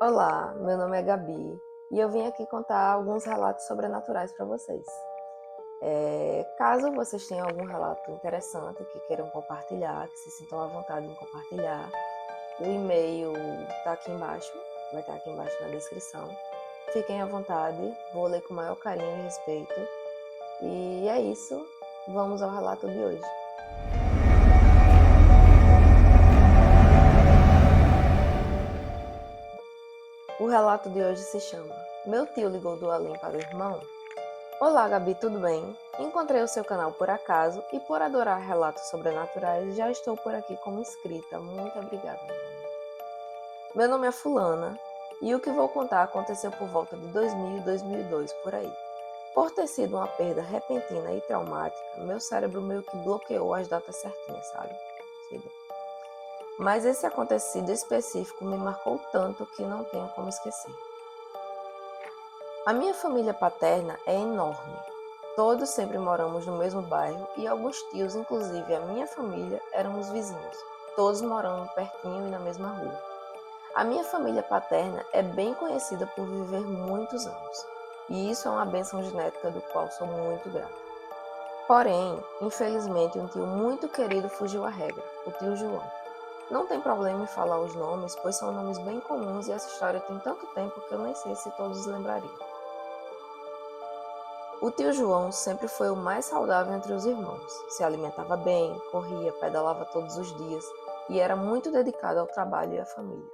Olá, meu nome é Gabi e eu vim aqui contar alguns relatos sobrenaturais para vocês. Caso vocês tenham algum relato interessante que queiram compartilhar, que se sintam à vontade em compartilhar, o e-mail está aqui embaixo, vai estar aqui embaixo na descrição. Fiquem à vontade, vou ler com o maior carinho e respeito. E é isso, vamos ao relato de hoje. O relato de hoje se chama Meu tio ligou do além para o irmão? Olá, Gabi, tudo bem? Encontrei o seu canal por acaso e por adorar relatos sobrenaturais, já estou por aqui como inscrita. Muito obrigada. Meu nome é Fulana e o que vou contar aconteceu por volta de 2000 e 2002, por aí. Por ter sido uma perda repentina e traumática, meu cérebro meio que bloqueou as datas certinhas, sabe? Mas esse acontecido específico me marcou tanto que não tenho como esquecer. A minha família paterna é enorme. Todos sempre moramos no mesmo bairro e alguns tios, inclusive a minha família, éramos vizinhos, todos morando pertinho e na mesma rua. A minha família paterna é bem conhecida por viver muitos anos, e isso é uma bênção genética do qual sou muito grata. Porém, infelizmente, um tio muito querido fugiu à regra, o tio João. Não tem problema em falar os nomes, pois são nomes bem comuns e essa história tem tanto tempo que eu nem sei se todos lembrariam. O tio João sempre foi o mais saudável entre os irmãos. Se alimentava bem, corria, pedalava todos os dias e era muito dedicado ao trabalho e à família.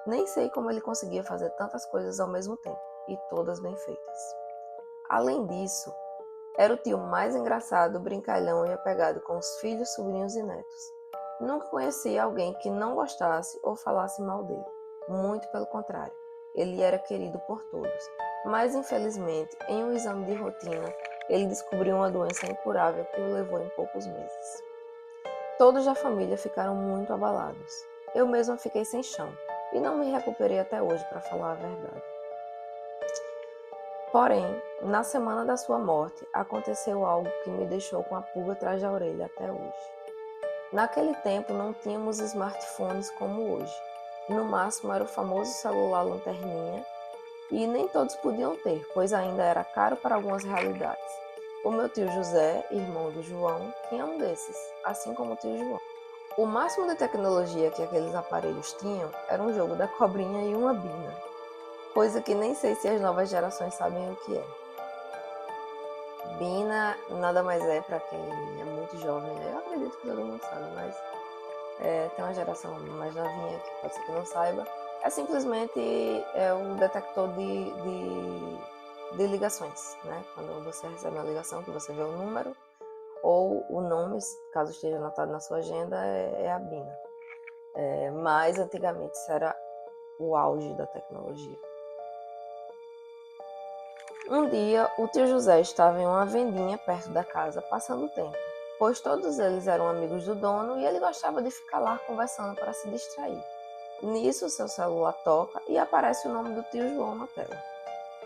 Nem sei como ele conseguia fazer tantas coisas ao mesmo tempo, e todas bem feitas. Além disso, era o tio mais engraçado, brincalhão e apegado com os filhos, sobrinhos e netos. Nunca conhecia alguém que não gostasse ou falasse mal dele. Muito pelo contrário, ele era querido por todos. Mas, infelizmente, em um exame de rotina, ele descobriu uma doença incurável que o levou em poucos meses. Todos da família ficaram muito abalados. Eu mesma fiquei sem chão e não me recuperei até hoje, para falar a verdade. Porém, na semana da sua morte, aconteceu algo que me deixou com a pulga atrás da orelha até hoje. Naquele tempo não tínhamos smartphones como hoje. No máximo era o famoso celular lanterninha e nem todos podiam ter, pois ainda era caro para algumas realidades. O meu tio José, irmão do João, tinha um desses, assim como o tio João. O máximo de tecnologia que aqueles aparelhos tinham era um jogo da cobrinha e uma bina, coisa que nem sei se as novas gerações sabem o que é. Bina nada mais é, para quem é muito jovem, eu acredito que todo mundo sabe, mas tem uma geração mais novinha que pode ser que não saiba, é simplesmente um detector de ligações, né? Quando você recebe uma ligação, que você vê o número ou o nome, caso esteja anotado na sua agenda, é a Bina. Mas antigamente isso era o auge da tecnologia. Um dia, o tio José estava em uma vendinha perto da casa, passando o tempo, pois todos eles eram amigos do dono e ele gostava de ficar lá conversando para se distrair. Nisso, seu celular toca e aparece o nome do tio João na tela.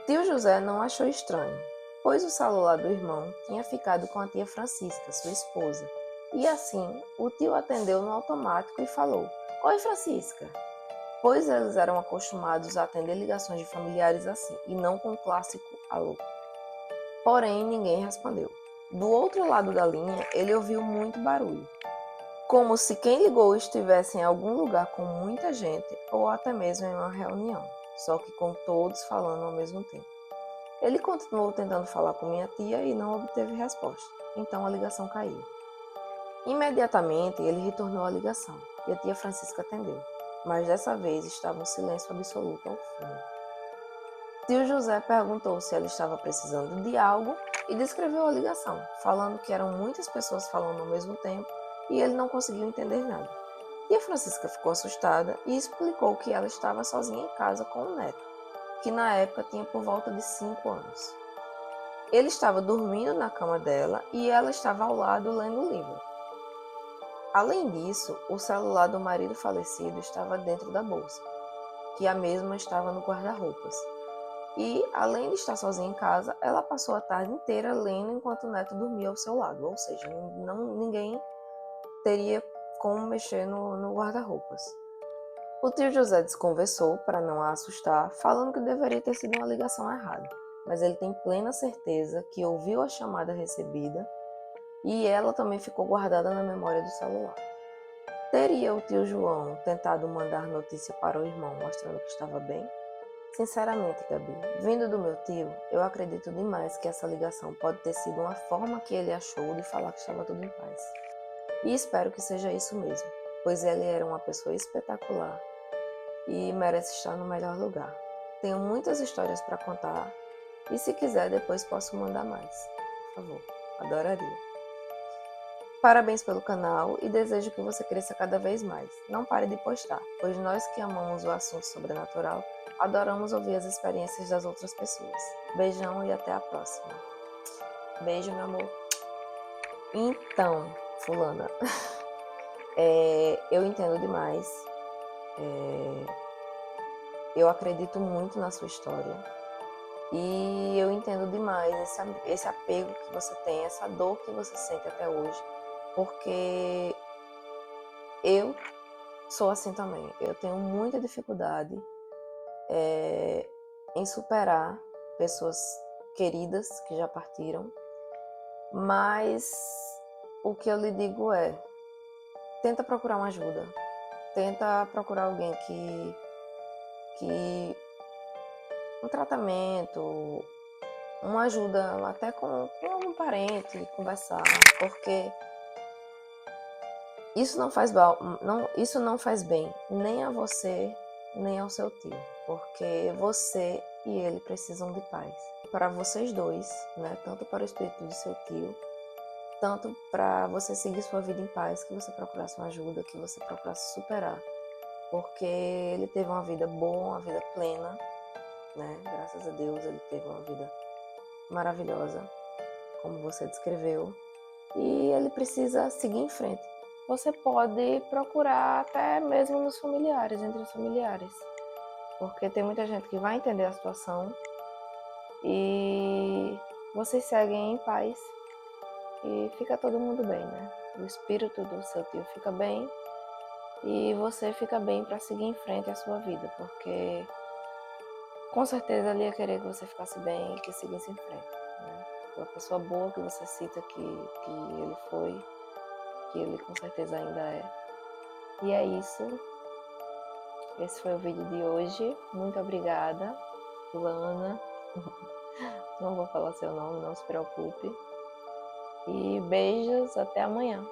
Tio José não achou estranho, pois o celular do irmão tinha ficado com a tia Francisca, sua esposa. E assim, o tio atendeu no automático e falou: Oi, Francisca. Pois eles eram acostumados a atender ligações de familiares assim, e não com o clássico alô. Porém, ninguém respondeu. Do outro lado da linha, ele ouviu muito barulho, como se quem ligou estivesse em algum lugar com muita gente ou até mesmo em uma reunião, só que com todos falando ao mesmo tempo. Ele continuou tentando falar com minha tia e não obteve resposta, então a ligação caiu. Imediatamente ele retornou a ligação e a tia Francisca atendeu, mas dessa vez estava um silêncio absoluto ao fundo. Tio José perguntou se ela estava precisando de algo e descreveu a ligação, falando que eram muitas pessoas falando ao mesmo tempo e ele não conseguiu entender nada. Tia Francisca ficou assustada e explicou que ela estava sozinha em casa com o neto, que na época tinha por volta de 5 anos. Ele estava dormindo na cama dela e ela estava ao lado lendo o livro. Além disso, o celular do marido falecido estava dentro da bolsa, que a mesma estava no guarda-roupas. E, além de estar sozinha em casa, ela passou a tarde inteira lendo enquanto o neto dormia ao seu lado, ou seja, ninguém teria como mexer no guarda-roupas. O tio José desconversou para não a assustar, falando que deveria ter sido uma ligação errada, mas ele tem plena certeza que ouviu a chamada recebida e ela também ficou guardada na memória do celular. Teria o tio João tentado mandar notícia para o irmão mostrando que estava bem? Sinceramente, Gabi, vindo do meu tio, eu acredito demais que essa ligação pode ter sido uma forma que ele achou de falar que estava tudo em paz. E espero que seja isso mesmo, pois ele era uma pessoa espetacular e merece estar no melhor lugar. Tenho muitas histórias para contar e se quiser depois posso mandar mais. Por favor, adoraria. Parabéns pelo canal e desejo que você cresça cada vez mais. Não pare de postar, pois nós que amamos o assunto sobrenatural adoramos ouvir as experiências das outras pessoas. Beijão e até a próxima. Beijo, meu amor. Então, fulana, eu entendo demais. Eu acredito muito na sua história. E eu entendo demais esse apego que você tem, essa dor que você sente até hoje. Porque eu sou assim também. Eu tenho muita dificuldade em superar pessoas queridas que já partiram. Mas o que eu lhe digo é, tenta procurar uma ajuda. Tenta procurar alguém que um tratamento, uma ajuda até com algum parente, conversar, porque isso não faz bem nem a você, nem ao seu tio, porque você e ele precisam de paz. Para vocês dois, né, tanto para o espírito do seu tio, tanto para você seguir sua vida em paz, que você procurasse uma ajuda, que você procurasse superar, porque ele teve uma vida boa, uma vida plena, né? Graças a Deus ele teve uma vida maravilhosa, como você descreveu, e ele precisa seguir em frente. Você pode procurar até mesmo nos familiares, entre os familiares, porque tem muita gente que vai entender a situação e vocês seguem em paz e fica todo mundo bem, né? O espírito do seu tio fica bem e você fica bem para seguir em frente a sua vida, porque com certeza ele ia querer que você ficasse bem e que seguisse em frente, né? Uma pessoa boa que você cita que ele foi, que ele com certeza ainda é. E é isso. Esse foi o vídeo de hoje. Muito obrigada, Lana. Não vou falar seu nome, não se preocupe. E beijos, até amanhã.